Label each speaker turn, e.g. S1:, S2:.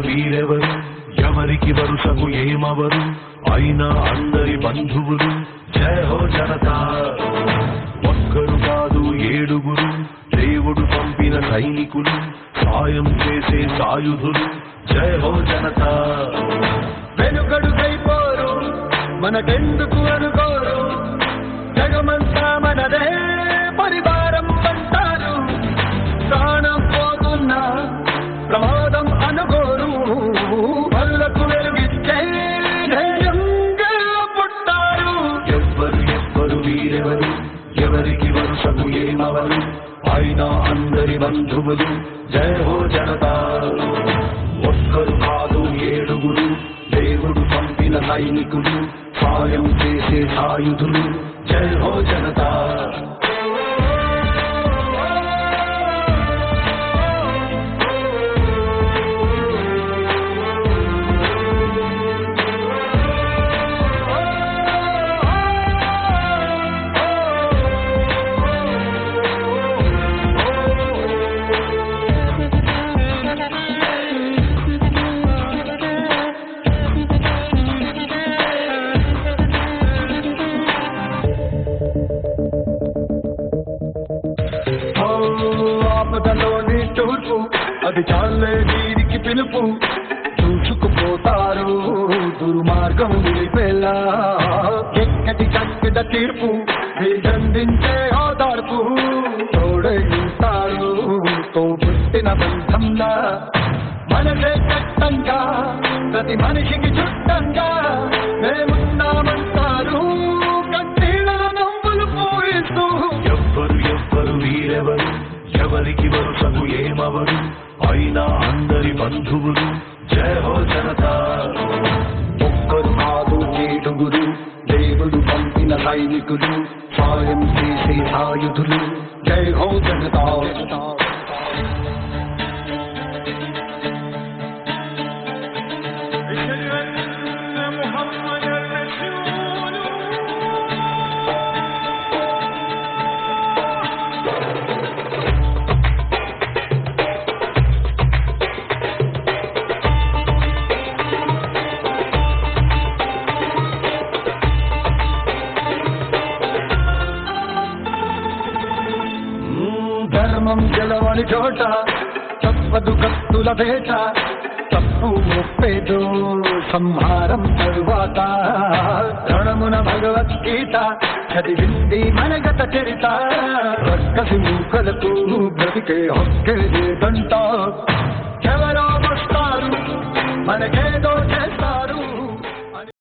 S1: వీరెవరు ఎవరికి వరుసకు ఏమవరు అయినా అందరి బంధువులు జయ హో జనతా. ఒక్కరు కాదు ఏడుగురు దేవుడు పంపిన సైనికులు సాయం చేసే సాయుధులు జయ హో జనతా.
S2: వెనుకడుకైపోరు మనకెందుకు అనుకోరు జగమంతా మనదే పరివారం అంటారు. ప్రాణం పోతున్నా ప్రమాదం అనుకోరు పనులకు వెలుగిచ్చే ధైర్యంగా పుట్టారు.
S1: ఎవ్వరు వీరెవరు ఎవరికి వరుసకు ఏమవరు అయినా అందరి బంధువులు జయ హో జనతా. ఒక్కరు కాదు ఏడుగురు దేవుడు పంపిన సైనికులు సాయం చేసే సాయుధులు జయ హో జనతా.
S2: ఆపదలోని తూర్పు అది చాలే వీరికి పిలుపు చూసుకుపోతారు దుర్మార్గం నిలిపేలా. ఎక్కడి చక్కద తీర్పు వీరందించే ఓదార్పు తోడైతారు తో పుట్టిన బంధంగా మనసే చట్టంగా ప్రతి మనిషికి చుట్టంగా మేమున్నామంటారు కన్నీళ్ళ నవ్వులు పూయిస్తూ.
S1: ఎవ్వరు వీరెవరు ఎవరికి వరుసకు ఏమవరు అయినా అందరి బంధువులు జయ హో జనతా.
S2: ఒక్కరు కాదు ఏడుగురు దేవుడు పంపిన సైనికులు సాయం చేసే సాయుధులు జై హో జనతా. ధర్మం గెలవని చోట తప్పదు కత్తుల వేట తప్పు ఒప్పేదో సంహారం తరువాత. రణమున భగవద్గీత చదివింది మనగత చరిత. రక్కసి మూకలకు బ్రతికే హక్కే లేదంట. ఎవరో వస్తారు మనకేదో